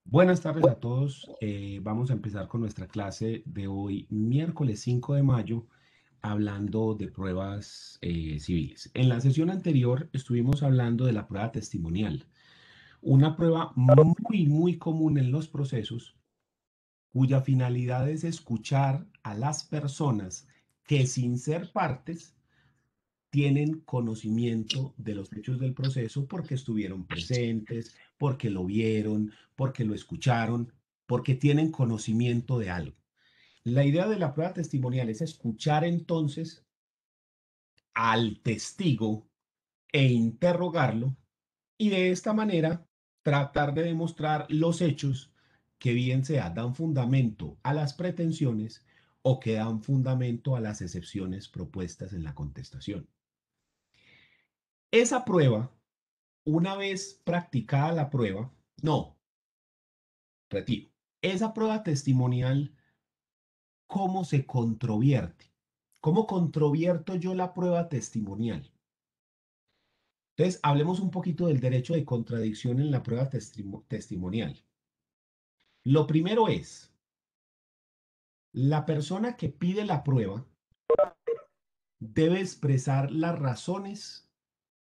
Buenas tardes a todos. Vamos a empezar con nuestra clase de hoy, miércoles 5 de mayo, hablando de pruebas civiles. En la sesión anterior estuvimos hablando de la prueba testimonial, una prueba muy común en los procesos, cuya finalidad es escuchar a las personas que sin ser partes tienen conocimiento de los hechos del proceso porque estuvieron presentes, porque lo vieron, porque lo escucharon, porque tienen conocimiento de algo. La idea de la prueba testimonial es escuchar entonces al testigo e interrogarlo y de esta manera tratar de demostrar los hechos que bien sea dan fundamento a las pretensiones o que dan fundamento a las excepciones propuestas en la contestación. Esa prueba, una vez practicada la prueba, no, retiro. Esa prueba testimonial, ¿cómo se controvierte? ¿Cómo controvierto yo la prueba testimonial? Entonces, hablemos un poquito del derecho de contradicción en la prueba testimonial. Lo primero es, la persona que pide la prueba debe expresar las razones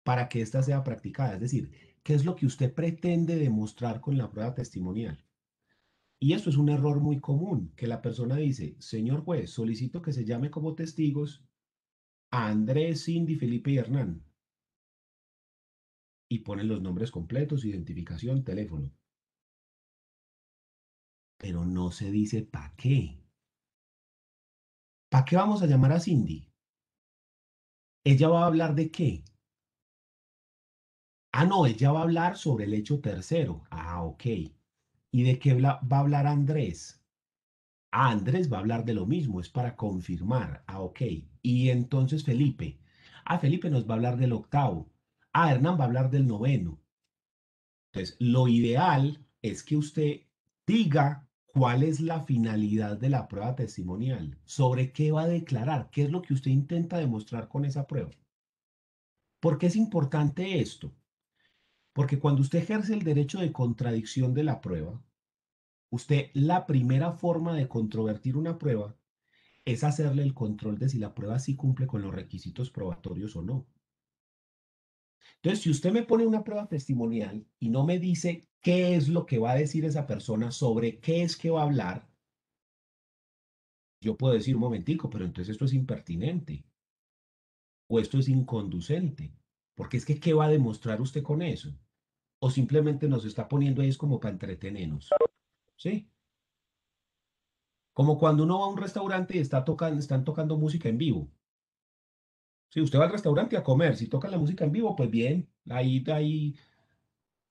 para que ésta sea practicada. Es decir, ¿qué es lo que usted pretende demostrar con la prueba testimonial? Y eso es un error muy común, que la persona dice, señor juez, solicito que se llame como testigos a Andrés, Cindy, Felipe y Hernán. Y ponen los nombres completos, identificación, teléfono. Pero no se dice para qué. ¿Para qué vamos a llamar a Cindy? ¿Ella va a hablar de qué? Ah, no, ella va a hablar sobre el hecho tercero. Ah, ok. ¿Y de qué va a hablar Andrés? Ah, Andrés va a hablar de lo mismo, es para confirmar. Ah, ok. Y entonces Felipe. Ah, Felipe nos va a hablar del octavo. Ah, Hernán va a hablar del noveno. Entonces, lo ideal es que usted diga cuál es la finalidad de la prueba testimonial, sobre qué va a declarar, qué es lo que usted intenta demostrar con esa prueba. ¿Por qué es importante esto? Porque cuando usted ejerce el derecho de contradicción de la prueba, usted la primera forma de controvertir una prueba es hacerle el control de si la prueba sí cumple con los requisitos probatorios o no. Entonces, si usted me pone una prueba testimonial y no me dice qué es lo que va a decir esa persona, sobre qué es que va a hablar, yo puedo decir un momentico, pero entonces esto es impertinente o esto es inconducente, porque es que ¿qué va a demostrar usted con eso? O simplemente nos está poniendo ahí es como para entretenernos, ¿sí? Como cuando uno va a un restaurante y están tocando música en vivo. Si usted va al restaurante a comer, si tocan la música en vivo, pues bien, ahí hay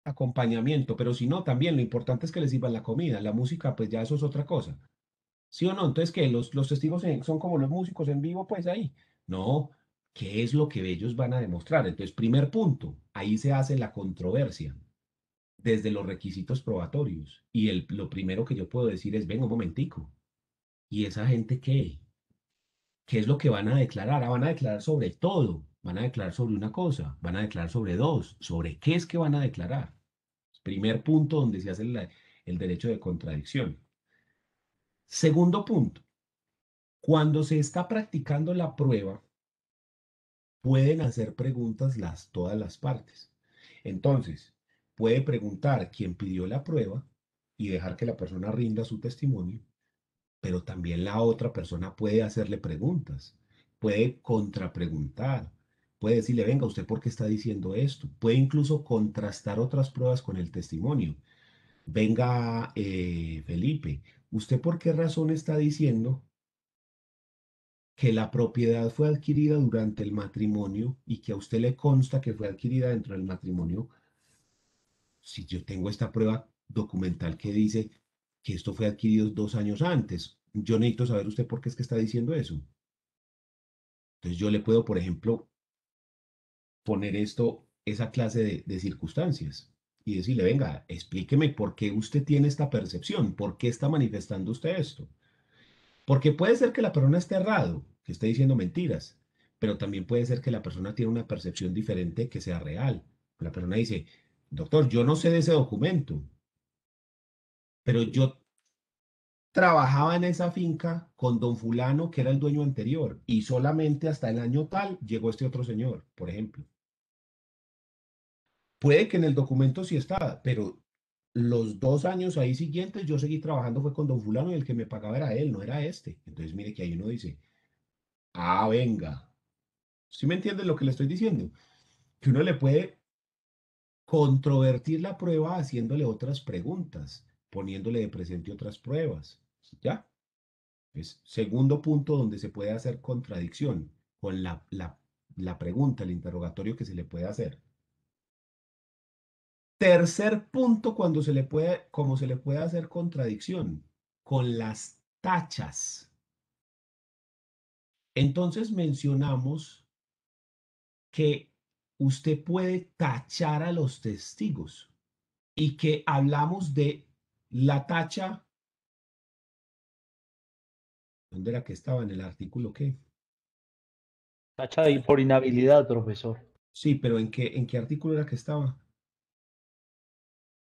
acompañamiento, pero si no, también lo importante es que les sirvan la comida, la música, pues ya eso es otra cosa. ¿Sí o no? Entonces, ¿qué? Los testigos son como los músicos en vivo, pues ahí. No, ¿qué es lo que ellos van a demostrar? Entonces, primer punto, ahí se hace la controversia desde los requisitos probatorios. Y lo primero que yo puedo decir es, venga un momentico, ¿y esa gente qué? ¿Qué es lo que van a declarar? Ah, van a declarar sobre todo, van a declarar sobre una cosa, van a declarar sobre dos, sobre qué es que van a declarar. Primer punto donde se hace el derecho de contradicción. Segundo punto, cuando se está practicando la prueba, pueden hacer preguntas todas las partes. Entonces, puede preguntar quién pidió la prueba y dejar que la persona rinda su testimonio, pero también la otra persona puede hacerle preguntas, puede contrapreguntar, puede decirle, venga, ¿usted por qué está diciendo esto? Puede incluso contrastar otras pruebas con el testimonio. Venga, Felipe, ¿usted por qué razón está diciendo que la propiedad fue adquirida durante el matrimonio y que a usted le consta que fue adquirida dentro del matrimonio? Si yo tengo esta prueba documental que dice que esto fue adquirido 2 años antes, yo necesito saber usted por qué es que está diciendo eso. Entonces yo le puedo, por ejemplo, poner esa clase de circunstancias y decirle, venga, explíqueme por qué usted tiene esta percepción, por qué está manifestando usted esto. Porque puede ser que la persona esté errado, que esté diciendo mentiras, pero también puede ser que la persona tiene una percepción diferente que sea real. La persona dice, doctor, yo no sé de ese documento. pero yo trabajaba en esa finca con don fulano, que era el dueño anterior, y solamente hasta el año tal llegó este otro señor, por ejemplo. Puede que en el documento sí está, pero los 2 años ahí siguientes yo seguí trabajando fue con don fulano y el que me pagaba era él, no era este. Entonces mire que ahí uno dice, ah, venga, ¿sí me entienden lo que le estoy diciendo? Que uno le puede controvertir la prueba haciéndole otras preguntas, poniéndole de presente otras pruebas. ¿Ya? Es segundo punto donde se puede hacer contradicción con la pregunta, el interrogatorio que se le puede hacer. Tercer punto, cuando se le puede, como se le puede hacer contradicción, con las tachas. Entonces mencionamos que usted puede tachar a los testigos y que hablamos de la tacha. ¿Dónde era que estaba? ¿En el artículo qué? Tacha de por inhabilidad, profesor. Sí, pero en qué artículo era que estaba?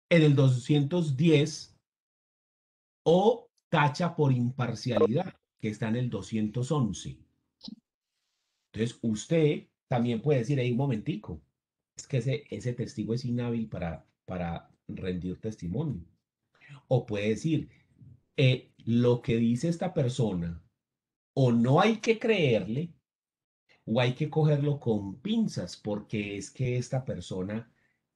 En el 210 o tacha por imparcialidad, que está en el 211. Entonces, usted también puede decir, ahí un momentico, es que ese testigo es inhábil para rendir testimonio. O puede decir, lo que dice esta persona, o no hay que creerle, o hay que cogerlo con pinzas, porque es que esta persona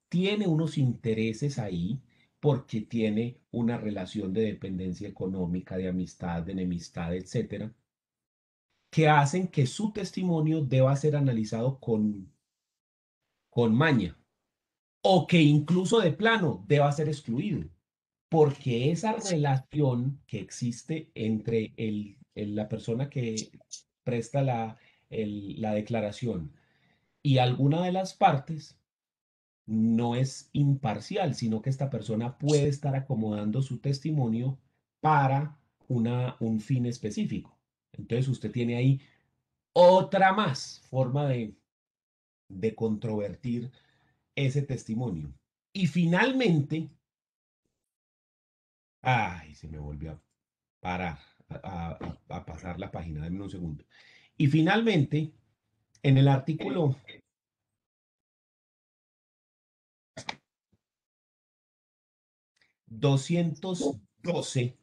tiene unos intereses ahí, porque tiene una relación de dependencia económica, de amistad, de enemistad, etcétera, que hacen que su testimonio deba ser analizado con maña, o que incluso de plano deba ser excluido, porque esa relación que existe entre la persona que presta la declaración y alguna de las partes no es imparcial, sino que esta persona puede estar acomodando su testimonio para un fin específico. Entonces usted tiene ahí otra más forma de controvertir ese testimonio. Y finalmente, ay, se me volvió a parar, a pasar la página, denme un segundo. Y finalmente, en el artículo 212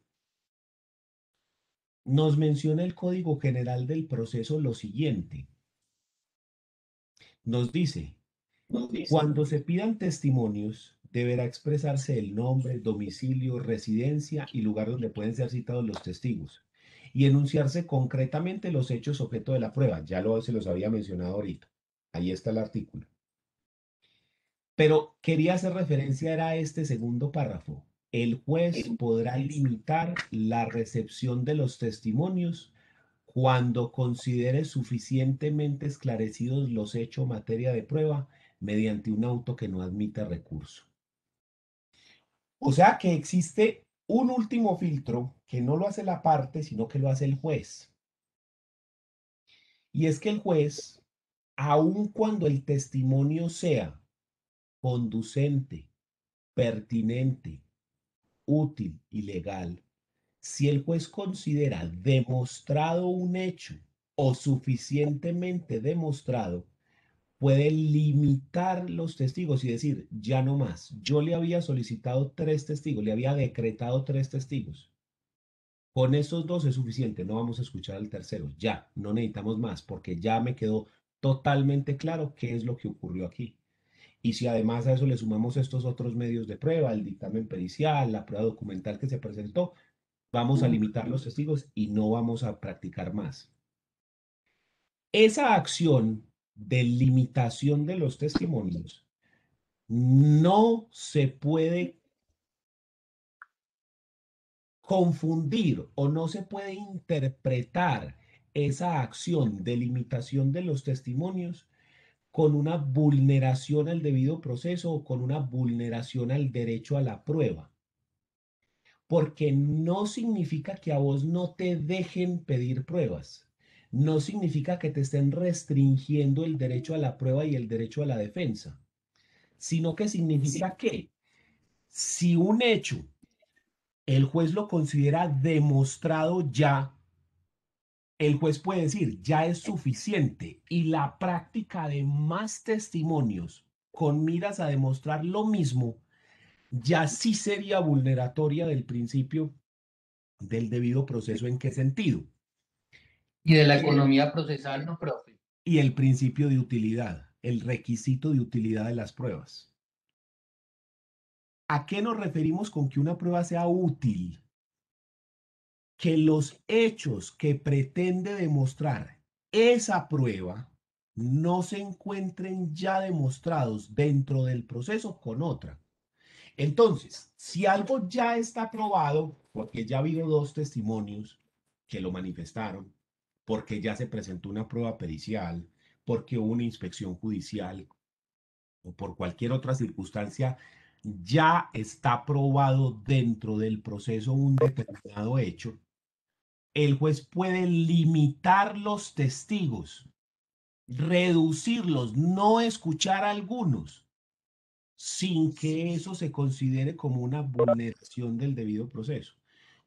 nos menciona el Código General del Proceso lo siguiente. Nos dice, cuando se pidan testimonios, deberá expresarse el nombre, domicilio, residencia y lugar donde pueden ser citados los testigos y enunciarse concretamente los hechos objeto de la prueba. Se los había mencionado ahorita. Ahí está el artículo. Pero quería hacer referencia era a este segundo párrafo. El juez podrá limitar la recepción de los testimonios cuando considere suficientemente esclarecidos los hechos materia de prueba mediante un auto que no admita recurso. O sea que existe un último filtro que no lo hace la parte, sino que lo hace el juez. Y es que el juez, aun cuando el testimonio sea conducente, pertinente, útil y legal, si el juez considera demostrado un hecho o suficientemente demostrado, puede limitar los testigos y decir, ya no más. Yo le había solicitado 3 testigos, le había decretado 3 testigos. Con esos 2 es suficiente, no vamos a escuchar al tercero. Ya, no necesitamos más porque ya me quedó totalmente claro qué es lo que ocurrió aquí. Y si además a eso le sumamos estos otros medios de prueba, el dictamen pericial, la prueba documental que se presentó, vamos a limitar los testigos y no vamos a practicar más. Esa acción de limitación de los testimonios no se puede confundir o no se puede interpretar esa acción de limitación de los testimonios con una vulneración al debido proceso o con una vulneración al derecho a la prueba, porque no significa que a vos no te dejen pedir pruebas, no significa que te estén restringiendo el derecho a la prueba y el derecho a la defensa, sino que significa que si un hecho el juez lo considera demostrado ya, el juez puede decir, ya es suficiente y la práctica de más testimonios con miras a demostrar lo mismo, ya sí sería vulneratoria del principio del debido proceso. ¿En qué sentido? Y de la economía procesal, no, profe. Y el principio de utilidad, el requisito de utilidad de las pruebas. ¿A qué nos referimos con que una prueba sea útil? Que los hechos que pretende demostrar esa prueba no se encuentren ya demostrados dentro del proceso con otra. Entonces, si algo ya está probado, porque ya ha habido dos testimonios que lo manifestaron, porque ya se presentó una prueba pericial, porque hubo una inspección judicial o por cualquier otra circunstancia, ya está probado dentro del proceso un determinado hecho, el juez puede limitar los testigos, reducirlos, no escuchar a algunos, sin que eso se considere como una vulneración del debido proceso.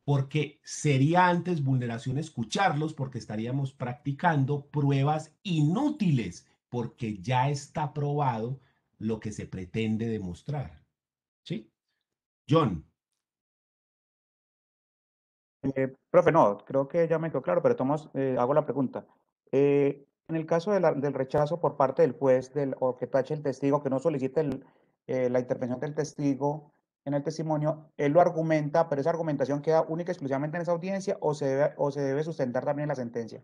Porque sería antes vulneración escucharlos, porque estaríamos practicando pruebas inútiles, porque ya está probado lo que se pretende demostrar. ¿Sí? John. Profe, no, creo que ya me quedó claro, pero hago la pregunta. En el caso del rechazo por parte del juez o que tache el testigo, que no solicite la intervención del testigo en el testimonio, él lo argumenta, pero esa argumentación queda única y exclusivamente en esa audiencia o se debe sustentar también en la sentencia.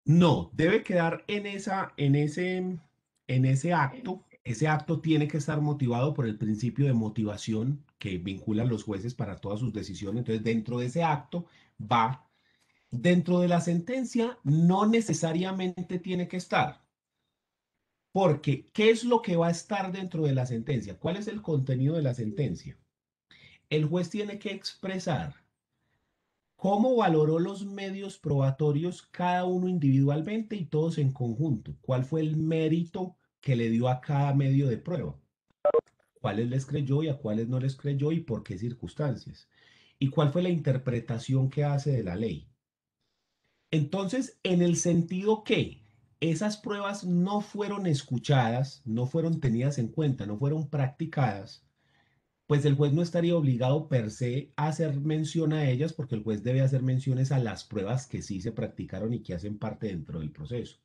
No, debe quedar en ese acto. Ese acto tiene que estar motivado por el principio de motivación que vincula a los jueces para todas sus decisiones. Entonces, dentro de ese acto va, dentro de la sentencia, no necesariamente tiene que estar. Porque, ¿qué es lo que va a estar dentro de la sentencia? ¿Cuál es el contenido de la sentencia? El juez tiene que expresar cómo valoró los medios probatorios cada uno individualmente y todos en conjunto. ¿Cuál fue el mérito que le dio a cada medio de prueba? ¿Cuáles les creyó y a cuáles no les creyó y por qué circunstancias? ¿Y cuál fue la interpretación que hace de la ley? Entonces, en el sentido que esas pruebas no fueron escuchadas, no fueron tenidas en cuenta, no fueron practicadas, pues el juez no estaría obligado per se a hacer mención a ellas porque el juez debe hacer menciones a las pruebas que sí se practicaron y que hacen parte dentro del proceso.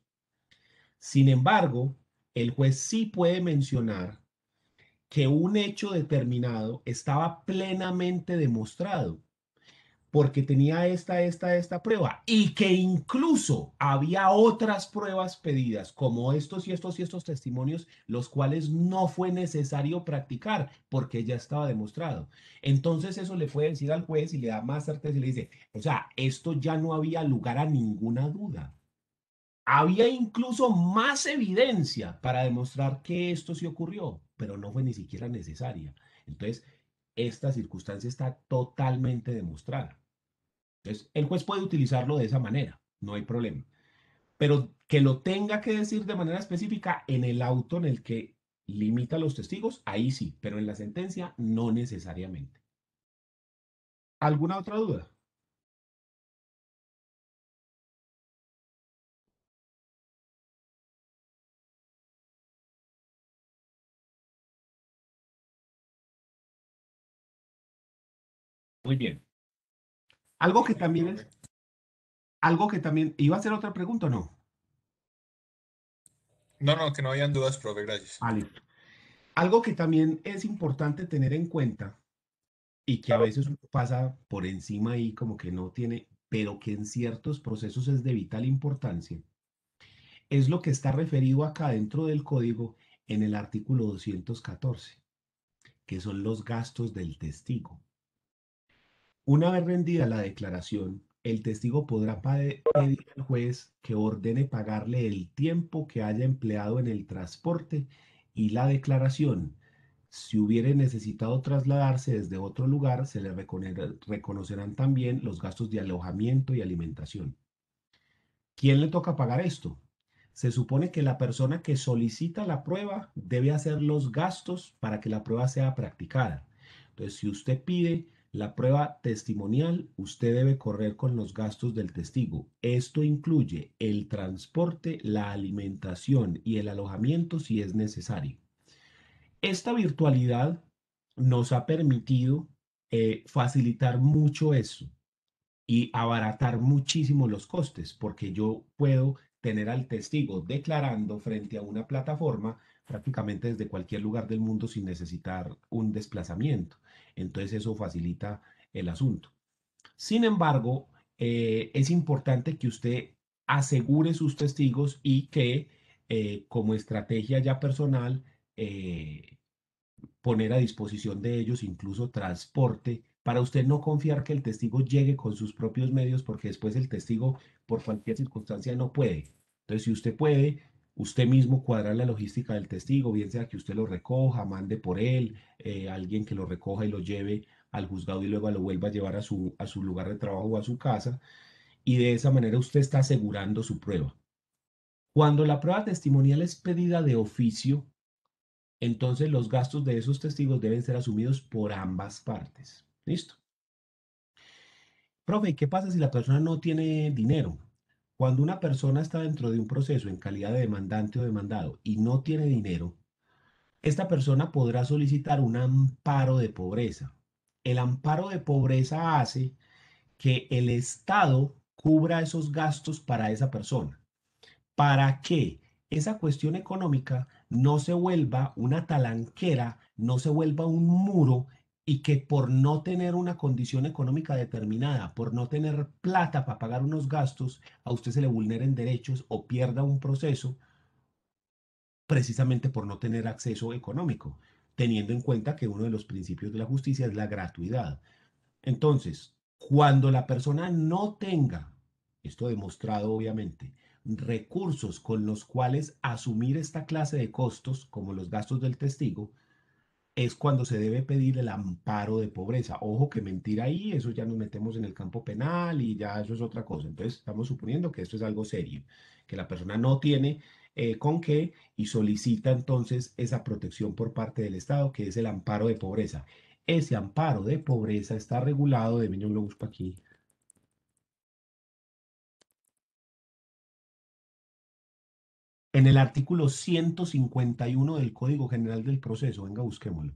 Sin embargo, el juez sí puede mencionar que un hecho determinado estaba plenamente demostrado porque tenía esta prueba y que incluso había otras pruebas pedidas, como estos y estos y estos testimonios, los cuales no fue necesario practicar porque ya estaba demostrado. Entonces eso le puede decir al juez y le da más certeza y le dice, o sea, esto ya no había lugar a ninguna duda. Había incluso más evidencia para demostrar que esto sí ocurrió, pero no fue ni siquiera necesaria. Entonces, esta circunstancia está totalmente demostrada. Entonces, el juez puede utilizarlo de esa manera, no hay problema. Pero que lo tenga que decir de manera específica en el auto en el que limita a los testigos, ahí sí, pero en la sentencia no necesariamente. ¿Alguna otra duda? Muy bien. Algo que también es, ¿iba a hacer otra pregunta o no? No, no, que no habían dudas, profe, gracias. Listo. Algo que también es importante tener en cuenta y que a veces uno pasa por encima y como que no tiene, pero que en ciertos procesos es de vital importancia, es lo que está referido acá dentro del código en el artículo 214, que son los gastos del testigo. Una vez rendida la declaración, el testigo podrá pedir al juez que ordene pagarle el tiempo que haya empleado en el transporte y la declaración. Si hubiere necesitado trasladarse desde otro lugar, se le reconocerán también los gastos de alojamiento y alimentación. ¿Quién le toca pagar esto? Se supone que la persona que solicita la prueba debe hacer los gastos para que la prueba sea practicada. Entonces, si usted pide La prueba testimonial, usted debe correr con los gastos del testigo. Esto incluye el transporte, la alimentación y el alojamiento si es necesario. Esta virtualidad nos ha permitido facilitar mucho eso y abaratar muchísimo los costes, porque yo puedo tener al testigo declarando frente a una plataforma prácticamente desde cualquier lugar del mundo sin necesitar un desplazamiento. Entonces eso facilita el asunto. Sin embargo, es importante que usted asegure sus testigos y que como estrategia ya personal, poner a disposición de ellos incluso transporte para usted no confiar que el testigo llegue con sus propios medios porque después el testigo por cualquier circunstancia no puede. Entonces, si usted puede, usted mismo cuadrar la logística del testigo, bien sea que usted lo recoja, mande por él, alguien que lo recoja y lo lleve al juzgado y luego lo vuelva a llevar a su lugar de trabajo o a su casa, y de esa manera usted está asegurando su prueba. Cuando la prueba testimonial es pedida de oficio, entonces los gastos de esos testigos deben ser asumidos por ambas partes. ¿Listo? Profe, ¿qué pasa si la persona no tiene dinero? Cuando una persona está dentro de un proceso en calidad de demandante o demandado y no tiene dinero, esta persona podrá solicitar un amparo de pobreza. El amparo de pobreza hace que el Estado cubra esos gastos para esa persona, para que esa cuestión económica no se vuelva una talanquera, no se vuelva un muro y que por no tener una condición económica determinada, por no tener plata para pagar unos gastos, a usted se le vulneren derechos o pierda un proceso precisamente por no tener acceso económico, teniendo en cuenta que uno de los principios de la justicia es la gratuidad. Entonces, cuando la persona no tenga, esto demostrado obviamente, recursos con los cuales asumir esta clase de costos, como los gastos del testigo, es cuando se debe pedir el amparo de pobreza. Ojo que mentir ahí, eso ya nos metemos en el campo penal y ya eso es otra cosa. Entonces, estamos suponiendo que esto es algo serio, que la persona no tiene con qué y solicita entonces esa protección por parte del Estado, que es el amparo de pobreza. Ese amparo de pobreza está regulado, de yo lo busco aquí. En el artículo 151 del Código General del Proceso. Venga, busquémoslo.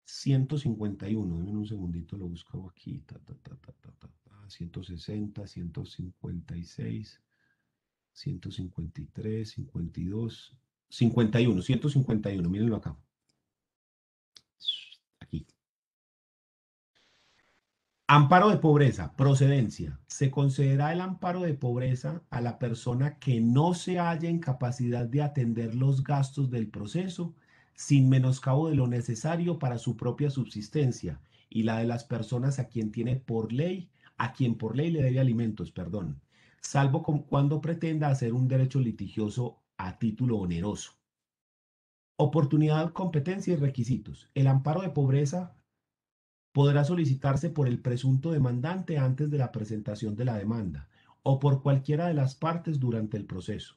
151, denme un segundito, lo busco aquí. 160, 156, 153, 52, 51, 151, mírenlo acá. Aquí. Amparo de pobreza, procedencia. Se concederá el amparo de pobreza a la persona que no se halla en capacidad de atender los gastos del proceso sin menoscabo de lo necesario para su propia subsistencia y la de las personas a quien tiene por ley, a quien por ley le debe alimentos, perdón, salvo cuando pretenda hacer un derecho litigioso a título oneroso. Oportunidad, competencia y requisitos. El amparo de pobreza podrá solicitarse por el presunto demandante antes de la presentación de la demanda o por cualquiera de las partes durante el proceso.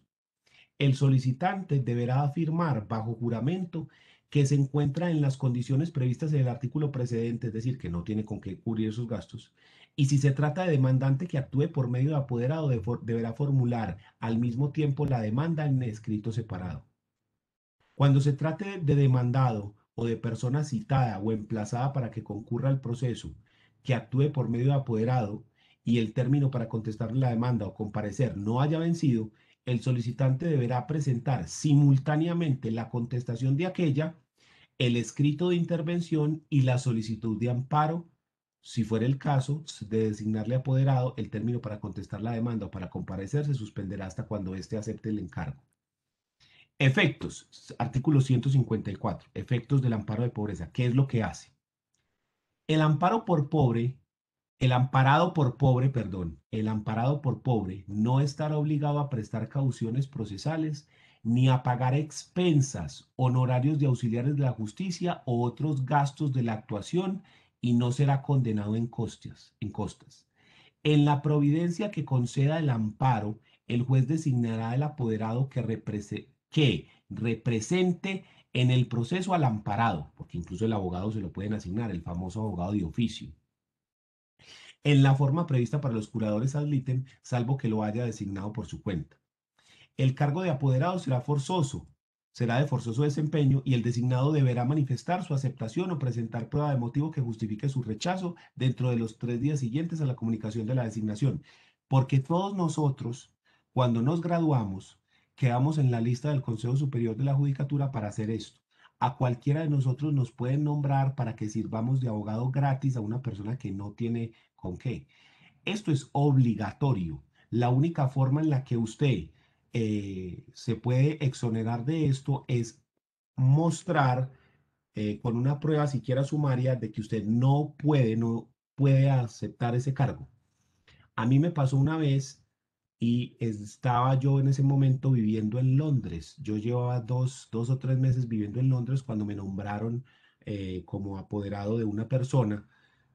El solicitante deberá afirmar bajo juramento que se encuentra en las condiciones previstas en el artículo precedente, es decir, que no tiene con qué cubrir esos gastos. Y si se trata de demandante que actúe por medio de apoderado, deberá formular al mismo tiempo la demanda en escrito separado. Cuando se trate de demandado o de persona citada o emplazada para que concurra al proceso, que actúe por medio de apoderado y el término para contestar la demanda o comparecer no haya vencido, el solicitante deberá presentar simultáneamente la contestación de aquella, el escrito de intervención y la solicitud de amparo. Si fuera el caso de designarle apoderado, el término para contestar la demanda o para comparecer se suspenderá hasta cuando éste acepte el encargo. Efectos, artículo 154, efectos del amparo de pobreza. ¿Qué es lo que hace? El amparo por pobre, el amparado por pobre, perdón, el amparado por pobre no estará obligado a prestar cauciones procesales ni a pagar expensas, honorarios de auxiliares de la justicia o otros gastos de la actuación y no será condenado en costas. En la providencia que conceda el amparo, el juez designará el apoderado que represente En el proceso al amparado, porque incluso el abogado se lo pueden asignar, el famoso abogado de oficio, en la forma prevista para los curadores ad litem, salvo que lo haya designado por su cuenta. El cargo de apoderado será de forzoso desempeño y el designado deberá manifestar su aceptación o presentar prueba de motivo que justifique su rechazo dentro de los 3 días siguientes a la comunicación de la designación. Porque todos nosotros, cuando nos graduamos, quedamos en la lista del Consejo Superior de la Judicatura para hacer esto. A cualquiera de nosotros nos pueden nombrar para que sirvamos de abogado gratis a una persona que no tiene con qué. Esto es obligatorio. La única forma en la que usted se puede exonerar de esto es mostrar con una prueba siquiera sumaria de que usted no puede aceptar ese cargo. A mí me pasó una vez y estaba yo en ese momento viviendo en Londres. Yo llevaba 2 o 3 meses viviendo en Londres cuando me nombraron como apoderado de una persona.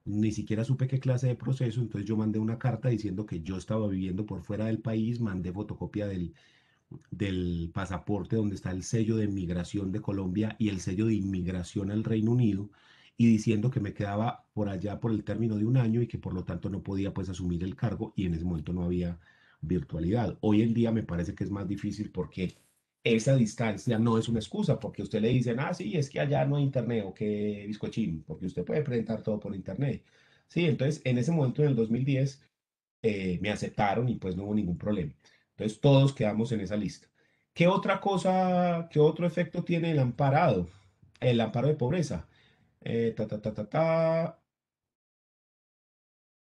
Ni siquiera supe qué clase de proceso, entonces yo mandé una carta diciendo que yo estaba viviendo por fuera del país, mandé fotocopia del pasaporte donde está el sello de migración de Colombia y el sello de inmigración al Reino Unido y diciendo que me quedaba por allá por el término de un año y que por lo tanto no podía pues asumir el cargo y en ese momento no había virtualidad. Hoy en día me parece que es más difícil porque esa distancia no es una excusa, porque usted le dicen, ah, sí, es que allá no hay internet o que bizcochín, porque usted puede presentar todo por internet. Sí, entonces en ese momento, en el 2010, me aceptaron y pues no hubo ningún problema. Entonces todos quedamos en esa lista. ¿Qué otra cosa, qué otro efecto tiene el amparado? El amparo de pobreza. Ta, ta, ta, ta, ta.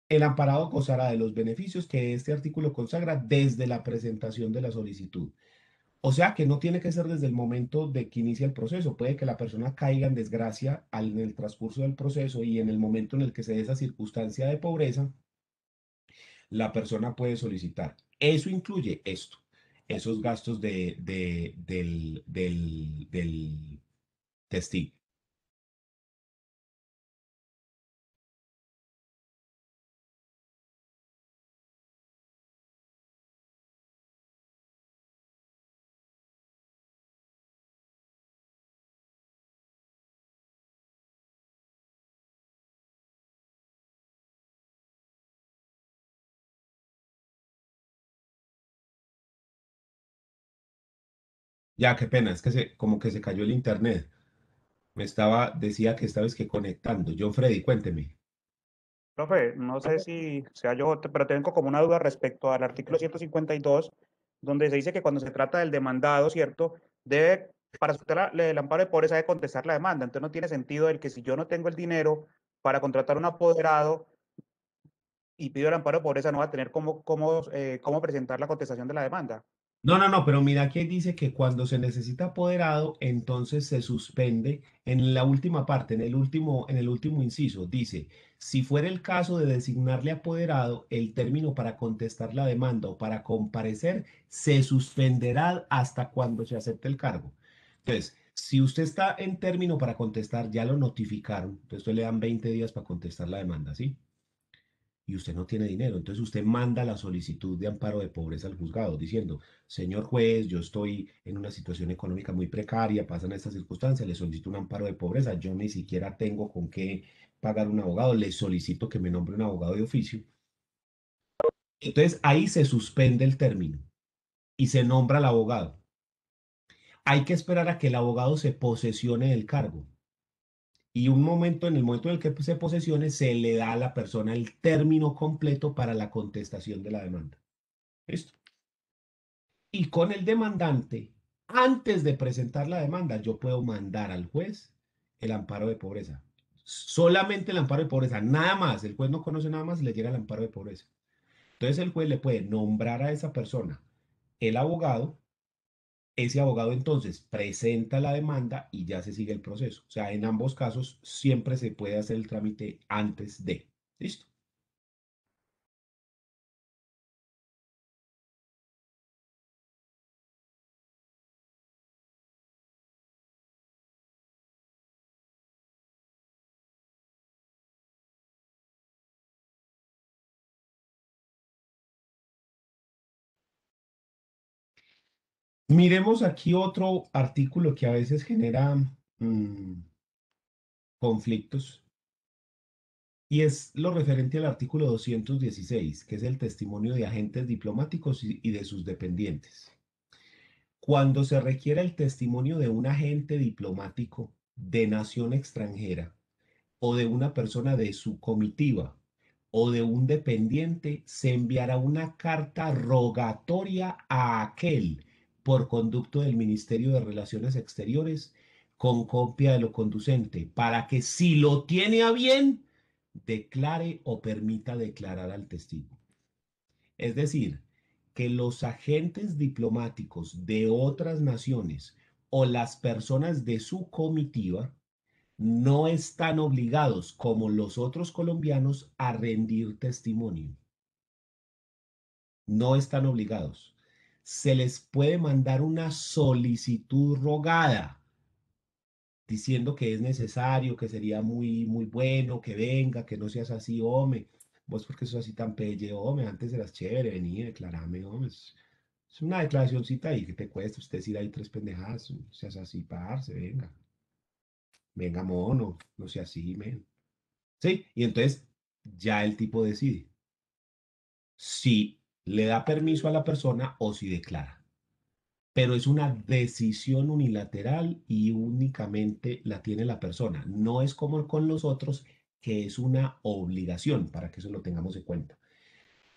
El amparado gozará de los beneficios que este artículo consagra desde la presentación de la solicitud. O sea que no tiene que ser desde el momento de que inicia el proceso. Puede que la persona caiga en desgracia en el transcurso del proceso y en el momento en el que se dé esa circunstancia de pobreza, la persona puede solicitar. Eso incluye esto, esos gastos del testigo. Ya, qué pena, es que como que se cayó el internet. Decía que estaba es que conectando. John Freddy, cuénteme. Profe, no sé si sea yo, pero tengo como una duda respecto al artículo 152, donde se dice que cuando se trata del demandado, ¿cierto? Debe, para solicitar el amparo de pobreza, debe contestar la demanda. Entonces no tiene sentido el que si yo no tengo el dinero para contratar un apoderado y pido el amparo de pobreza, no va a tener cómo presentar la contestación de la demanda. No, no, no, pero mira aquí dice que cuando se necesita apoderado, entonces se suspende en la última parte, en el último inciso, dice, si fuera el caso de designarle apoderado, el término para contestar la demanda o para comparecer se suspenderá hasta cuando se acepte el cargo. Entonces, si usted está en término para contestar, ya lo notificaron, entonces usted le dan 20 días para contestar la demanda, ¿sí? Y usted no tiene dinero. Entonces usted manda la solicitud de amparo de pobreza al juzgado diciendo, señor juez, yo estoy en una situación económica muy precaria, pasan estas circunstancias, le solicito un amparo de pobreza, yo ni siquiera tengo con qué pagar un abogado, le solicito que me nombre un abogado de oficio. Entonces ahí se suspende el término y se nombra al abogado. Hay que esperar a que el abogado se posesione del cargo. Y en el momento en el que se posesione, se le da a la persona el término completo para la contestación de la demanda. ¿Listo? Y con el demandante, antes de presentar la demanda, yo puedo mandar al juez el amparo de pobreza. Solamente el amparo de pobreza, nada más. El juez no conoce nada más y le llega el amparo de pobreza. Entonces el juez le puede nombrar a esa persona el abogado. Ese abogado entonces presenta la demanda y ya se sigue el proceso. O sea, en ambos casos siempre se puede hacer el trámite antes de. ¿Listo? Miremos aquí otro artículo que a veces genera conflictos y es lo referente al artículo 216, que es el testimonio de agentes diplomáticos y de sus dependientes. Cuando se requiera el testimonio de un agente diplomático de nación extranjera o de una persona de su comitiva o de un dependiente, se enviará una carta rogatoria a aquel por conducto del Ministerio de Relaciones Exteriores con copia de lo conducente para que, si lo tiene a bien, declare o permita declarar al testigo. Es decir, que los agentes diplomáticos de otras naciones o las personas de su comitiva no están obligados, como los otros colombianos, a rendir testimonio. No están obligados. Se les puede mandar una solicitud rogada diciendo que es necesario, que sería muy bueno que venga, que no seas así, hombre. Vos porque sos así tan pelle, hombre, antes eras chévere, vení, declarame, hombre. Es una declaracióncita ahí que te cuesta usted decir ahí tres pendejadas, seas así, parce, venga. Venga, mono, no sea así, men. ¿Sí? Y entonces ya el tipo decide si le da permiso a la persona o si declara. Pero es una decisión unilateral y únicamente la tiene la persona. No es como con los otros, que es una obligación, para que eso lo tengamos en cuenta.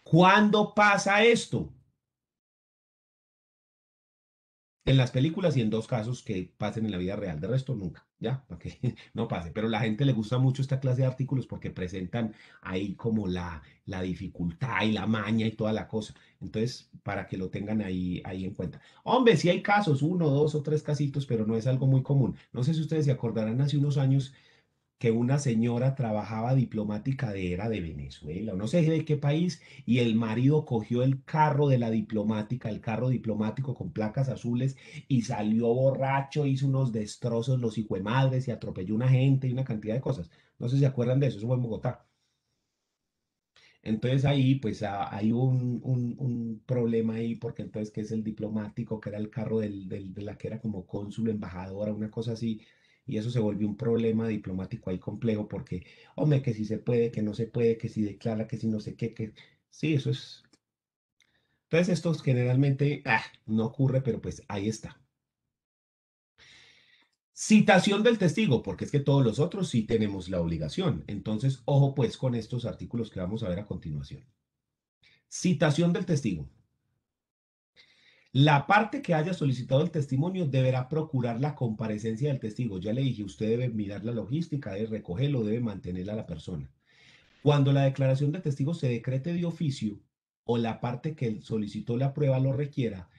¿Cuándo pasa esto? En las películas y en dos casos que pasen en la vida real, de resto nunca, ¿ya? Para que no pase. Pero a la gente le gusta mucho esta clase de artículos porque presentan ahí como la dificultad y la maña y toda la cosa. Entonces, para que lo tengan ahí en cuenta. Hombre, sí hay casos, uno, dos o tres casitos, pero no es algo muy común. No sé si ustedes se acordarán hace unos años que una señora trabajaba diplomática era de Venezuela, o no sé de qué país, y el marido cogió el carro de la diplomática, el carro diplomático con placas azules, y salió borracho, hizo unos destrozos, los hijuemadres, y atropelló una gente y una cantidad de cosas. No sé si se acuerdan de eso, eso fue en Bogotá. Entonces ahí pues hay un problema ahí, porque entonces que es el diplomático, que era el carro de la que era como cónsul, embajadora, una cosa así, y eso se volvió un problema diplomático ahí complejo, porque, hombre, que si se puede, que no se puede, que si declara, que si no sé qué, que sí, eso es. Entonces esto generalmente no ocurre, pero pues ahí está. Citación del testigo, porque es que todos los otros sí tenemos la obligación. Entonces, ojo pues con estos artículos que vamos a ver a continuación. Citación del testigo. La parte que haya solicitado el testimonio deberá procurar la comparecencia del testigo. Ya le dije, usted debe mirar la logística, debe recogerlo, debe mantenerla a la persona. Cuando la declaración de testigo se decrete de oficio o la parte que solicitó la prueba lo requiera,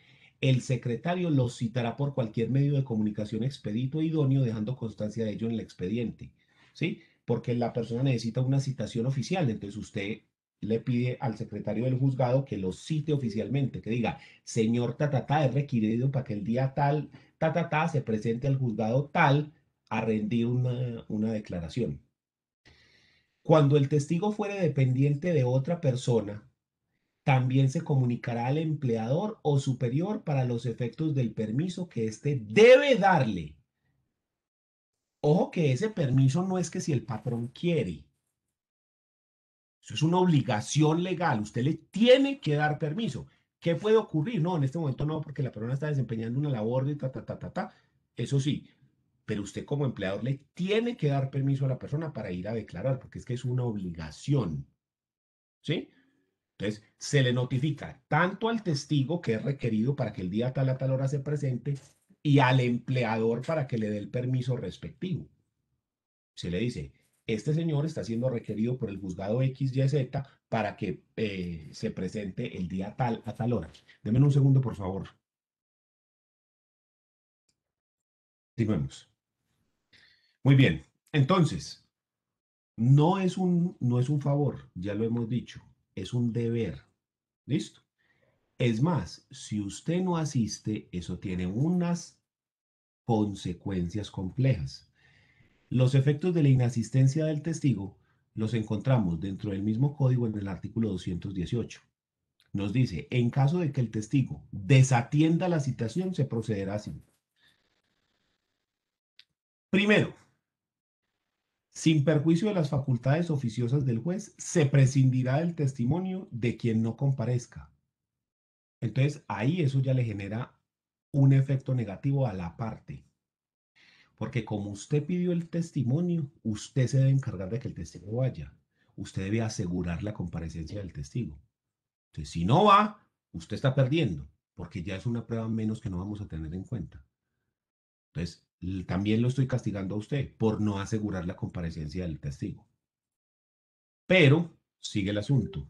el secretario lo citará por cualquier medio de comunicación expedito e idóneo, dejando constancia de ello en el expediente. ¿Sí? Porque la persona necesita una citación oficial. Entonces usted le pide al secretario del juzgado que lo cite oficialmente, que diga, señor tatatá, es requerido para que el día tal, tatatá, se presente al juzgado tal a rendir una declaración. Cuando el testigo fuere dependiente de otra persona, también se comunicará al empleador o superior para los efectos del permiso que éste debe darle. Ojo que ese permiso no es que si el patrón quiere. Eso es una obligación legal. Usted le tiene que dar permiso. ¿Qué puede ocurrir? No, en este momento no, porque la persona está desempeñando una labor de ta. Eso sí, pero usted como empleador le tiene que dar permiso a la persona para ir a declarar, porque es que es una obligación. ¿Sí? Entonces, se le notifica tanto al testigo, que es requerido para que el día tal a tal hora se presente, y al empleador para que le dé el permiso respectivo. Se le dice, este señor está siendo requerido por el juzgado XYZ para que se presente el día tal a tal hora. Denme un segundo, por favor. Continuemos. Muy bien. Entonces, no es un favor, ya lo hemos dicho, es un deber. ¿Listo? Es más, si usted no asiste, eso tiene unas consecuencias complejas. Los efectos de la inasistencia del testigo los encontramos dentro del mismo código en el artículo 218. Nos dice, en caso de que el testigo desatienda la citación, se procederá así. Primero, sin perjuicio de las facultades oficiosas del juez, se prescindirá del testimonio de quien no comparezca. Entonces, ahí eso ya le genera un efecto negativo a la parte. Porque como usted pidió el testimonio, usted se debe encargar de que el testigo vaya. Usted debe asegurar la comparecencia del testigo. Entonces, si no va, usted está perdiendo, porque ya es una prueba menos que no vamos a tener en cuenta. Entonces, también lo estoy castigando a usted por no asegurar la comparecencia del testigo. Pero, sigue el asunto.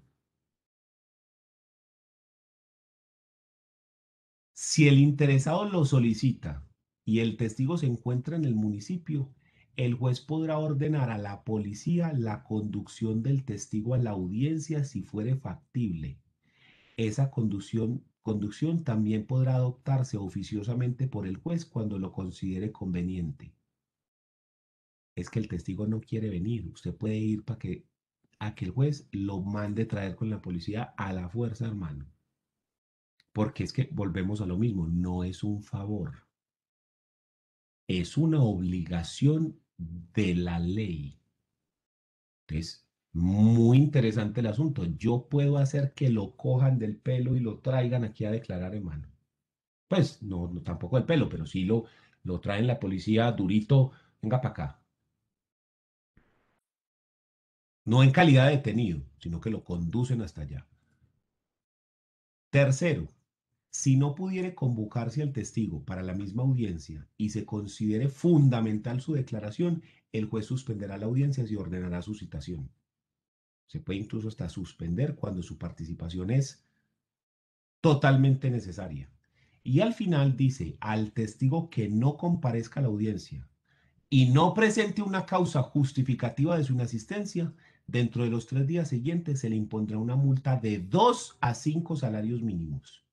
Si el interesado lo solicita y el testigo se encuentra en el municipio, el juez podrá ordenar a la policía la conducción del testigo a la audiencia si fuere factible. Esa conducción también podrá adoptarse oficiosamente por el juez cuando lo considere conveniente. Es que el testigo no quiere venir. Usted puede ir a que el juez lo mande traer con la policía a la fuerza, hermano. Porque es que volvemos a lo mismo, no es un favor. Es una obligación de la ley. Entonces, muy interesante el asunto. Yo puedo hacer que lo cojan del pelo y lo traigan aquí a declarar, hermano. Pues no, tampoco del pelo, pero sí lo traen la policía durito, venga para acá. No en calidad de detenido, sino que lo conducen hasta allá. Tercero, si no pudiere convocarse al testigo para la misma audiencia y se considere fundamental su declaración, el juez suspenderá la audiencia y ordenará su citación. Se puede incluso hasta suspender cuando su participación es totalmente necesaria. Y al final dice, al testigo que no comparezca a la audiencia y no presente una causa justificativa de su inasistencia, dentro de los 3 días siguientes se le impondrá una multa de 2 a 5 salarios mínimos.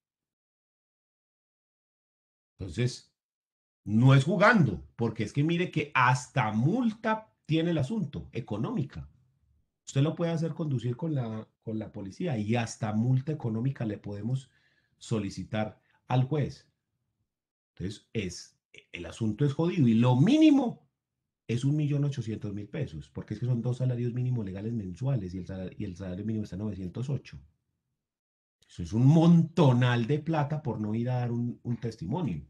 Entonces, no es jugando, porque es que mire que hasta multa tiene el asunto, económica. Usted lo puede hacer conducir con la policía y hasta multa económica le podemos solicitar al juez. Entonces, el asunto es jodido y lo mínimo es 1.800.000 pesos, porque es que son 2 salarios mínimos legales mensuales y el salario mínimo está en 908. Eso es un montonal de plata por no ir a dar un testimonio.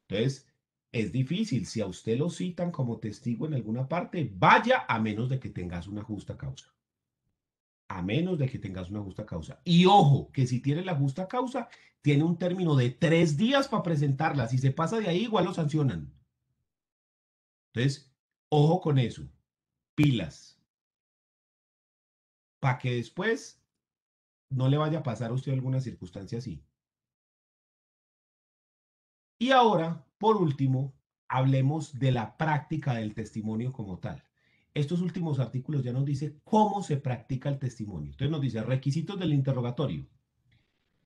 Entonces, es difícil. Si a usted lo citan como testigo en alguna parte, vaya a menos de que tengas una justa causa. A menos de que tengas una justa causa. Y ojo, que si tiene la justa causa, tiene un término de 3 días para presentarla. Si se pasa de ahí, igual lo sancionan. Entonces, ojo con eso. Pilas. Para que después no le vaya a pasar a usted alguna circunstancia así. Y ahora, por último, hablemos de la práctica del testimonio como tal. Estos últimos artículos ya nos dice cómo se practica el testimonio. Entonces nos dice requisitos del interrogatorio.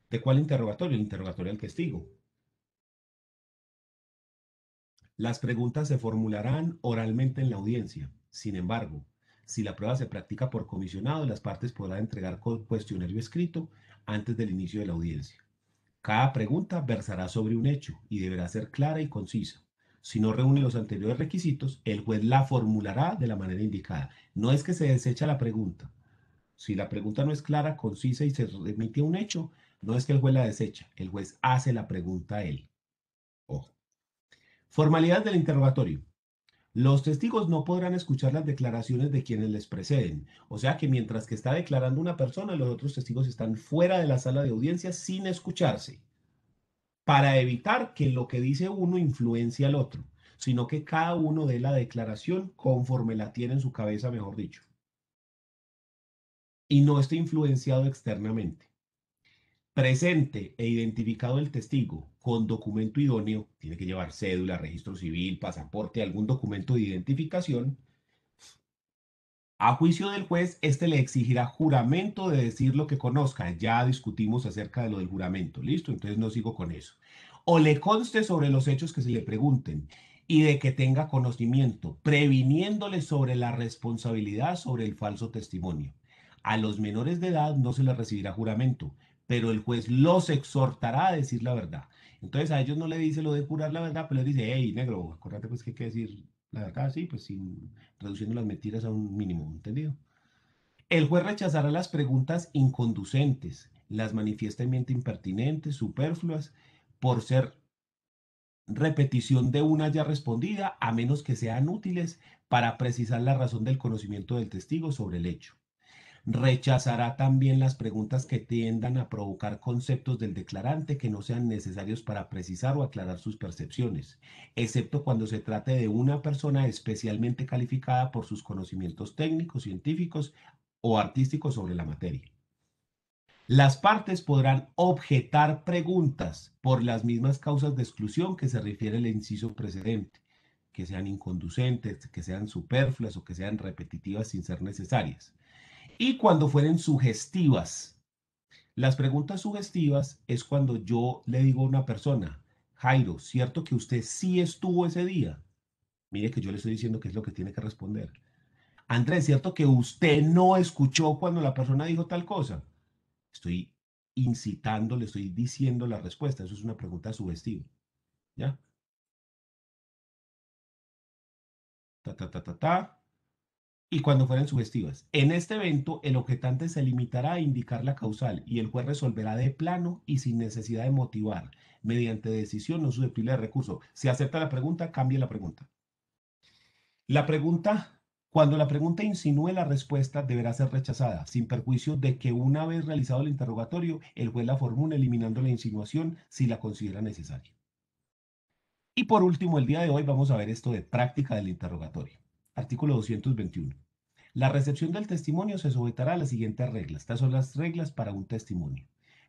¿De cuál interrogatorio? El interrogatorio del testigo. Las preguntas se formularán oralmente en la audiencia. Sin embargo, si la prueba se practica por comisionado, las partes podrán entregar cuestionario escrito antes del inicio de la audiencia. Cada pregunta versará sobre un hecho y deberá ser clara y concisa. Si no reúne los anteriores requisitos, el juez la formulará de la manera indicada. No es que se desecha la pregunta. Si la pregunta no es clara, concisa y se remite a un hecho, no es que el juez la desecha, el juez hace la pregunta a él. Ojo. Formalidad del interrogatorio. Los testigos no podrán escuchar las declaraciones de quienes les preceden. O sea que mientras que está declarando una persona, los otros testigos están fuera de la sala de audiencia sin escucharse, para evitar que lo que dice uno influencie al otro, sino que cada uno dé la declaración conforme la tiene en su cabeza, mejor dicho, y no esté influenciado externamente. Presente e identificado el testigo con documento idóneo, tiene que llevar cédula, registro civil, pasaporte, algún documento de identificación. A juicio del juez, este le exigirá juramento de decir lo que conozca. Ya discutimos acerca de lo del juramento. ¿Listo? Entonces no sigo con eso. O le conste sobre los hechos que se le pregunten y de que tenga conocimiento, previniéndole sobre la responsabilidad sobre el falso testimonio. A los menores de edad no se les recibirá juramento, pero el juez los exhortará a decir la verdad. Entonces a ellos no le dice lo de jurar la verdad, pero les dice, hey, negro, acuérdate pues que hay que decir la verdad, sí, pues sin reduciendo las mentiras a un mínimo, ¿entendido? El juez rechazará las preguntas inconducentes, las manifiestamente impertinentes, superfluas, por ser repetición de una ya respondida, a menos que sean útiles para precisar la razón del conocimiento del testigo sobre el hecho. Rechazará también las preguntas que tiendan a provocar conceptos del declarante que no sean necesarios para precisar o aclarar sus percepciones, excepto cuando se trate de una persona especialmente calificada por sus conocimientos técnicos, científicos o artísticos sobre la materia. Las partes podrán objetar preguntas por las mismas causas de exclusión que se refiere al inciso precedente, que sean inconducentes, que sean superfluas o que sean repetitivas sin ser necesarias. Y cuando fueren sugestivas. Las preguntas sugestivas es cuando yo le digo a una persona, Jairo, ¿cierto que usted sí estuvo ese día? Mire que yo le estoy diciendo qué es lo que tiene que responder. Andrés, ¿cierto que usted no escuchó cuando la persona dijo tal cosa? Estoy incitando, le estoy diciendo la respuesta. Eso es una pregunta sugestiva. ¿Ya? Ta, ta, ta, ta, ta. Y cuando fueran sugestivas. En este evento, el objetante se limitará a indicar la causal y el juez resolverá de plano y sin necesidad de motivar, mediante decisión no susceptible de recurso. Si acepta la pregunta, cambie la pregunta. Cuando la pregunta insinúe la respuesta, deberá ser rechazada, sin perjuicio de que una vez realizado el interrogatorio, el juez la formule eliminando la insinuación si la considera necesaria. Y por último, el día de hoy vamos a ver esto de práctica del interrogatorio. Artículo 221. La recepción del testimonio se sujetará a las siguientes reglas. Estas son las reglas para un testimonio.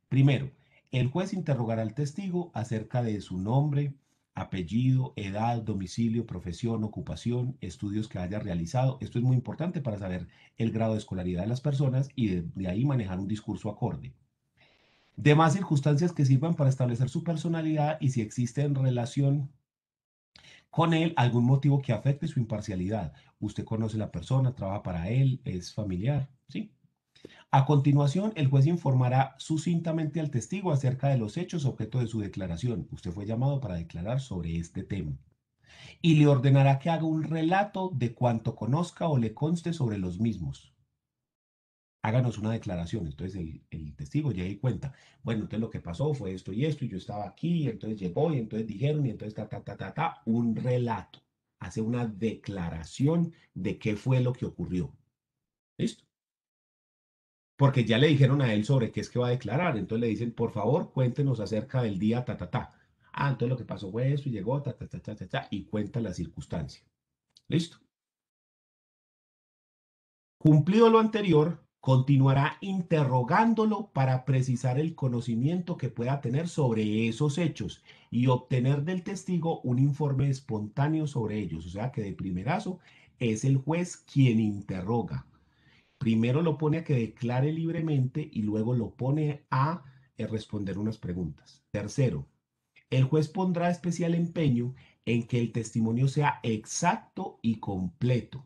Primero, el juez interrogará al testigo acerca de su nombre, apellido, edad, domicilio, profesión, ocupación, estudios que haya realizado. Esto es muy importante para saber el grado de escolaridad de las personas y de ahí manejar un discurso acorde. Demás circunstancias que sirvan para establecer su personalidad y si existe en relación con él algún motivo que afecte su imparcialidad. Usted conoce a la persona, trabaja para él, es familiar, ¿sí? A continuación, el juez informará sucintamente al testigo acerca de los hechos objeto de su declaración. Usted fue llamado para declarar sobre este tema. Y le ordenará que haga un relato de cuanto conozca o le conste sobre los mismos. Háganos una declaración. Entonces el testigo llega y cuenta, bueno, entonces lo que pasó fue esto, y yo estaba aquí, y entonces llegó, y entonces dijeron, y entonces un relato. Hace una declaración de qué fue lo que ocurrió. ¿Listo? Porque ya le dijeron a él sobre qué es que va a declarar. Entonces le dicen, por favor, cuéntenos acerca del día, Ah, entonces lo que pasó fue esto, y llegó, y cuenta la circunstancia. ¿Listo? Cumplido lo anterior, continuará interrogándolo para precisar el conocimiento que pueda tener sobre esos hechos y obtener del testigo un informe espontáneo sobre ellos. O sea que de primerazo es el juez quien interroga. Primero lo pone a que declare libremente y luego lo pone a responder unas preguntas. Tercero, el juez pondrá especial empeño en que el testimonio sea exacto y completo,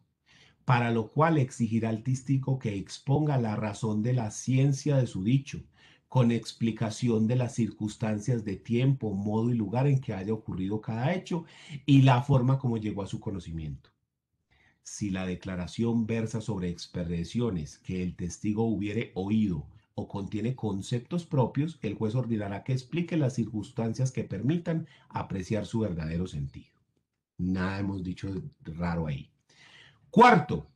para lo cual exigirá al testigo que exponga la razón de la ciencia de su dicho, con explicación de las circunstancias de tiempo, modo y lugar en que haya ocurrido cada hecho y la forma como llegó a su conocimiento. Si la declaración versa sobre expresiones que el testigo hubiere oído o contiene conceptos propios, el juez ordenará que explique las circunstancias que permitan apreciar su verdadero sentido. Nada hemos dicho raro ahí. Cuarto,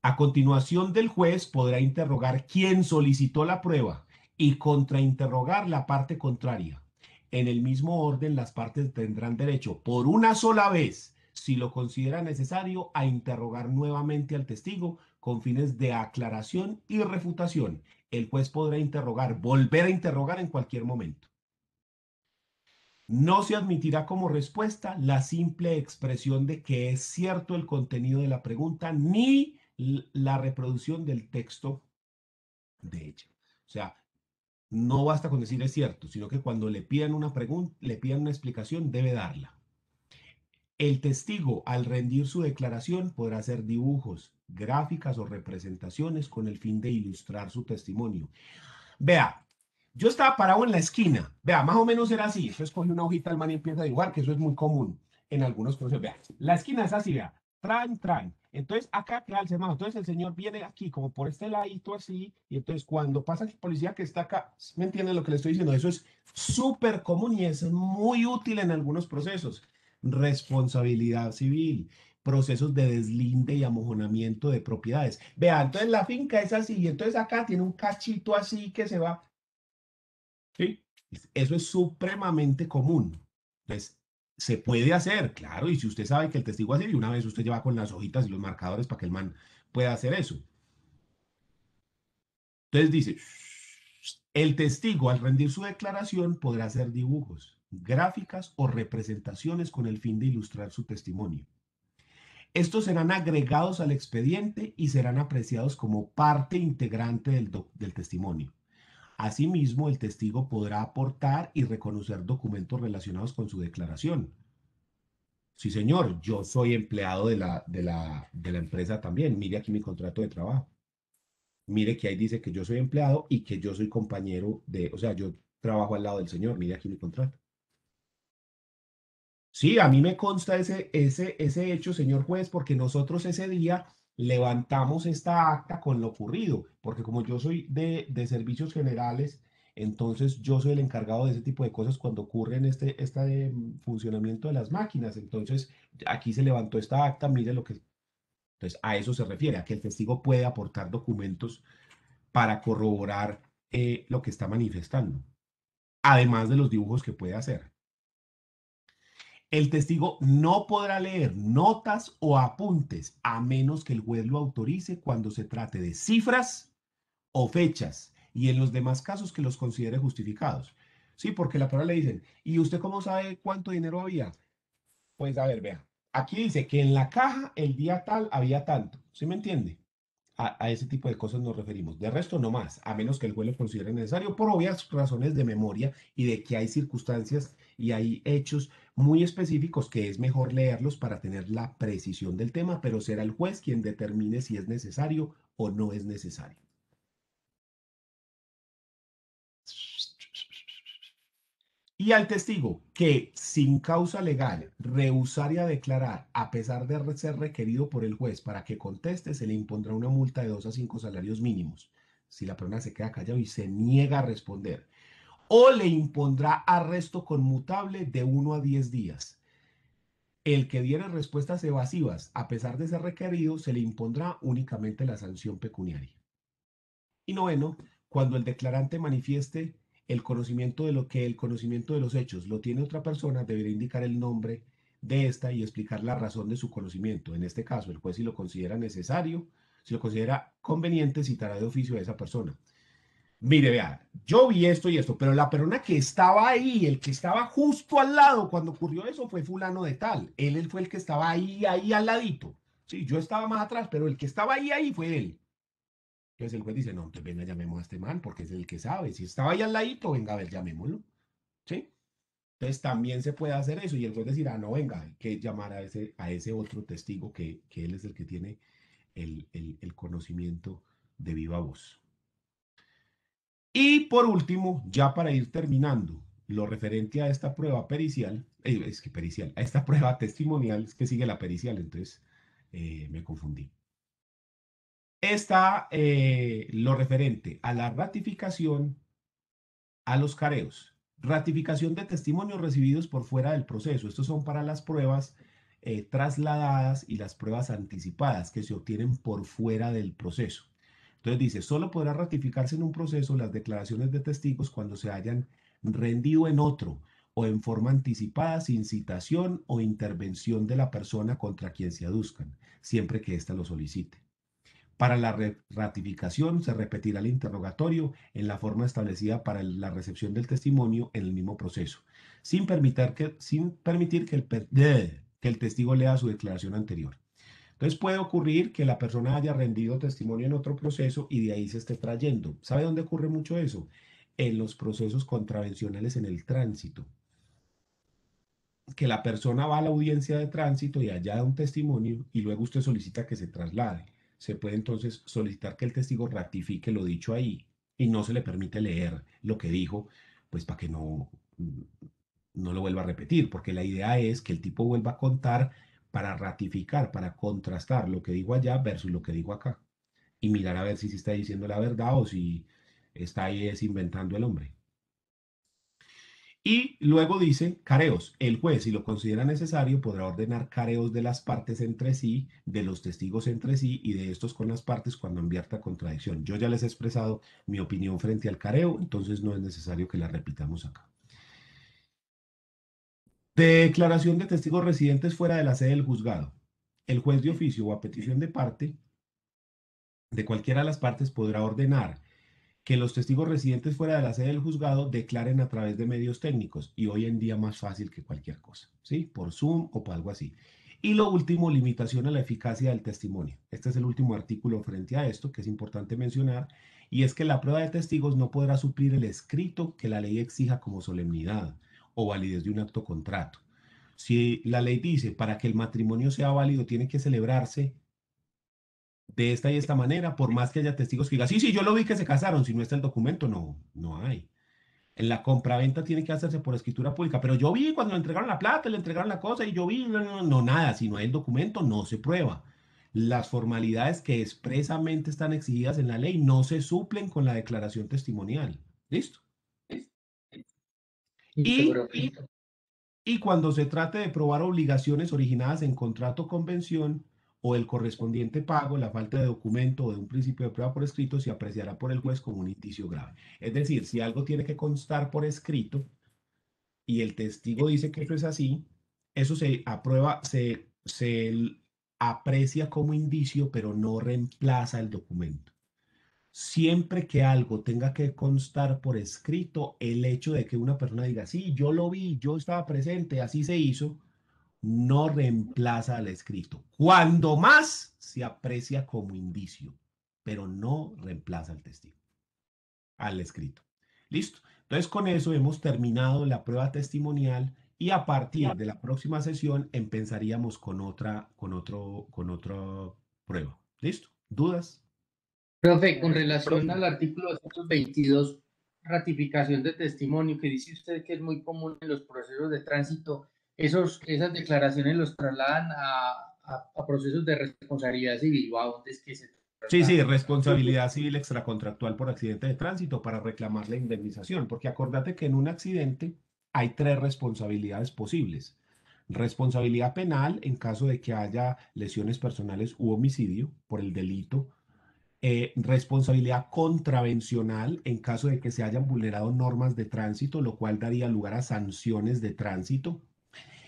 a continuación del juez podrá interrogar quién solicitó la prueba y contrainterrogar la parte contraria. En el mismo orden, las partes tendrán derecho, por una sola vez, si lo considera necesario, a interrogar nuevamente al testigo con fines de aclaración y refutación. El juez podrá volver a interrogar en cualquier momento. No se admitirá como respuesta la simple expresión de que es cierto el contenido de la pregunta ni la reproducción del texto de ella. O sea, no basta con decir es cierto, sino que cuando le pidan una pregunta, le pidan una explicación, debe darla. El testigo, al rendir su declaración, podrá hacer dibujos, gráficas o representaciones con el fin de ilustrar su testimonio. Vea, Yo estaba parado en la esquina. Vea, más o menos era así. Entonces coge una hojita el man y empieza a dibujar, que eso es muy común en algunos procesos. Vea, la esquina es así, vea. Traen. Entonces acá queda el semáforo. Entonces el señor viene aquí, como por este ladito así. Y entonces cuando pasa el policía que está acá, ¿me entienden lo que le estoy diciendo? Eso es súper común y es muy útil en algunos procesos. Responsabilidad civil, procesos de deslinde y amojonamiento de propiedades. Vea, entonces la finca es así. Y entonces acá tiene un cachito así que se va. ¿Sí? Eso es supremamente común. Entonces, se puede hacer, claro, y si usted sabe que el testigo hace, y una vez usted lleva con las hojitas y los marcadores para que el man pueda hacer eso. Entonces dice, el testigo al rendir su declaración podrá hacer dibujos, gráficas o representaciones con el fin de ilustrar su testimonio. Estos serán agregados al expediente y serán apreciados como parte integrante del testimonio. Asimismo, el testigo podrá aportar y reconocer documentos relacionados con su declaración. Sí, señor, yo soy empleado de la empresa también. Mire aquí mi contrato de trabajo. Mire que ahí dice que yo soy empleado y que yo soy compañero de, o sea, yo trabajo al lado del señor. Mire aquí mi contrato. Sí, a mí me consta ese hecho, señor juez, porque nosotros ese día levantamos esta acta con lo ocurrido, porque como yo soy de servicios generales, entonces yo soy el encargado de ese tipo de cosas cuando ocurren este funcionamiento de las máquinas. Entonces, aquí se levantó esta acta, mire lo que... Entonces, a eso se refiere, a que el testigo puede aportar documentos para corroborar lo que está manifestando, además de los dibujos que puede hacer. El testigo no podrá leer notas o apuntes a menos que el juez lo autorice cuando se trate de cifras o fechas y en los demás casos que los considere justificados. Sí, porque la palabra le dicen, ¿y usted cómo sabe cuánto dinero había? Pues a ver, vea. Aquí dice que en la caja el día tal había tanto. ¿Sí me entiende? A ese tipo de cosas nos referimos. De resto, no más, a menos que el juez lo considere necesario por obvias razones de memoria y de que hay circunstancias y hay hechos muy específicos que es mejor leerlos para tener la precisión del tema, pero será el juez quien determine si es necesario o no es necesario. Y al testigo que, sin causa legal, rehusare a declarar a pesar de ser requerido por el juez para que conteste, se le impondrá una multa de 2 a 5 salarios mínimos. Si la persona se queda callado y se niega a responder. O le impondrá arresto conmutable de 1 a 10 días. El que diere respuestas evasivas, a pesar de ser requerido, se le impondrá únicamente la sanción pecuniaria. Y noveno, cuando el declarante manifieste el conocimiento de los hechos lo tiene otra persona, deberá indicar el nombre de esta y explicar la razón de su conocimiento. En este caso, el juez, si lo considera necesario, si lo considera conveniente, citará de oficio a esa persona. Mire, vea, yo vi esto y esto, pero la persona que estaba ahí, el que estaba justo al lado cuando ocurrió eso, fue fulano de tal. Él fue el que estaba ahí al ladito. Sí, yo estaba más atrás, pero el que estaba ahí fue él. Entonces el juez dice, no, entonces venga, llamemos a este man, porque es el que sabe. Si estaba ahí al ladito, venga, a ver, llamémoslo. ¿Sí? Entonces también se puede hacer eso y el juez decir, ah, no, venga, hay que llamar a ese otro testigo que él es el que tiene el conocimiento de viva voz. Y por último, ya para ir terminando, lo referente a esta prueba pericial, a esta prueba testimonial, es que sigue la pericial, entonces me confundí. Está lo referente a la ratificación a los careos. Ratificación de testimonios recibidos por fuera del proceso. Estos son para las pruebas trasladadas y las pruebas anticipadas que se obtienen por fuera del proceso. Entonces dice, solo podrá ratificarse en un proceso las declaraciones de testigos cuando se hayan rendido en otro o en forma anticipada sin citación o intervención de la persona contra quien se aduzcan, siempre que ésta lo solicite. Para la ratificación se repetirá el interrogatorio en la forma establecida para la recepción del testimonio en el mismo proceso, sin permitir que el testigo lea su declaración anterior. Entonces puede ocurrir que la persona haya rendido testimonio en otro proceso y de ahí se esté trayendo. ¿Sabe dónde ocurre mucho eso? En los procesos contravencionales en el tránsito. Que la persona va a la audiencia de tránsito y allá da un testimonio y luego usted solicita que se traslade. Se puede entonces solicitar que el testigo ratifique lo dicho ahí y no se le permite leer lo que dijo, pues para que no lo vuelva a repetir, porque la idea es que el tipo vuelva a contar para ratificar, para contrastar lo que dijo allá versus lo que dijo acá, y mirar a ver si se está diciendo la verdad o si está ahí es inventando el hombre. Y luego dice careos. El juez, si lo considera necesario, podrá ordenar careos de las partes entre sí, de los testigos entre sí y de estos con las partes cuando advierta contradicción. Yo ya les he expresado mi opinión frente al careo, entonces no es necesario que la repitamos acá. Declaración de testigos residentes fuera de la sede del juzgado. El juez de oficio o a petición de parte, de cualquiera de las partes, podrá ordenar que los testigos residentes fuera de la sede del juzgado declaren a través de medios técnicos y hoy en día más fácil que cualquier cosa, ¿sí? Por Zoom o por algo así. Y lo último, limitación a la eficacia del testimonio. Este es el último artículo frente a esto que es importante mencionar y es que la prueba de testigos no podrá suplir el escrito que la ley exija como solemnidad o validez de un acto contrato. Si la ley dice para que el matrimonio sea válido tiene que celebrarse de esta y esta manera, por más que haya testigos que digan, sí, sí, yo lo vi que se casaron, si no está el documento, no hay. En la compraventa tiene que hacerse por escritura pública, pero yo vi cuando le entregaron la plata, le entregaron la cosa y yo vi, no, nada, si no hay el documento, no se prueba. Las formalidades que expresamente están exigidas en la ley no se suplen con la declaración testimonial. ¿Listo? Y cuando se trate de probar obligaciones originadas en contrato o convención o el correspondiente pago, la falta de documento o de un principio de prueba por escrito se apreciará por el juez como un indicio grave. Es decir, si algo tiene que constar por escrito y el testigo dice que eso es así, eso se aprueba, se aprecia como indicio, pero no reemplaza el documento. Siempre que algo tenga que constar por escrito, el hecho de que una persona diga, sí, yo lo vi, yo estaba presente, así se hizo, no reemplaza al escrito. Cuando más se aprecia como indicio, pero no reemplaza al testigo, al escrito. ¿Listo? Entonces con eso hemos terminado la prueba testimonial y a partir de la próxima sesión empezaríamos con otra prueba. ¿Listo? ¿Dudas? Profe, con relación al artículo 222, ratificación de testimonio, que dice usted que es muy común en los procesos de tránsito, esas declaraciones los trasladan a procesos de responsabilidad civil, ¿o a dónde es que se Sí, trasladan? responsabilidad civil extracontractual por accidente de tránsito para reclamar la indemnización, porque acordate que en un accidente hay 3 responsabilidades posibles. Responsabilidad penal en caso de que haya lesiones personales u homicidio por el delito. Responsabilidad contravencional en caso de que se hayan vulnerado normas de tránsito, lo cual daría lugar a sanciones de tránsito.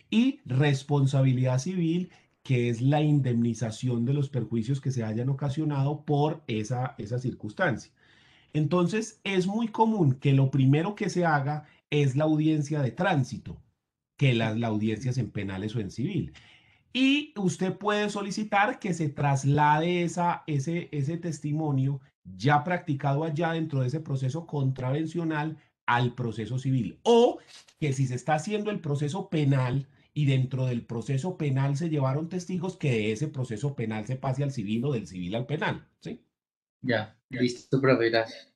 Y responsabilidad civil, que es la indemnización de los perjuicios que se hayan ocasionado por esa circunstancia. Entonces, es muy común que lo primero que se haga es la audiencia de tránsito, que las audiencias en penales o en civil. Y usted puede solicitar que se traslade ese testimonio ya practicado allá dentro de ese proceso contravencional al proceso civil. O que si se está haciendo el proceso penal y dentro del proceso penal se llevaron testigos, que de ese proceso penal se pase al civil o del civil al penal. ¿Sí? Ya, listo, profe, gracias.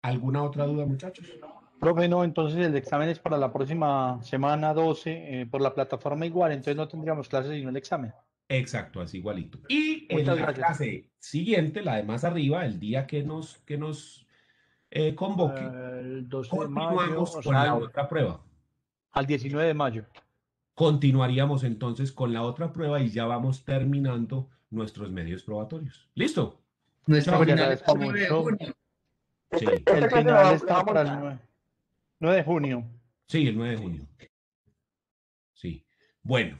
¿Alguna otra duda, muchachos? Profe, no, entonces el examen es para la próxima semana 12 por la plataforma igual, entonces no tendríamos clases sino el examen. Exacto, así igualito. Y en Muchas la gracias. clase siguiente, la de más arriba, el día que nos convoque, El 12 de mayo, continuamos o con sea, la otra prueba. al 19 de mayo. Continuaríamos entonces con la otra prueba y ya vamos terminando nuestros medios probatorios. ¿Listo? Nuestro Profe, le final es agradezco el 9 de mucho. junio. Sí, El final está para el 9 de junio. sí, el 9 de junio. Sí. Bueno,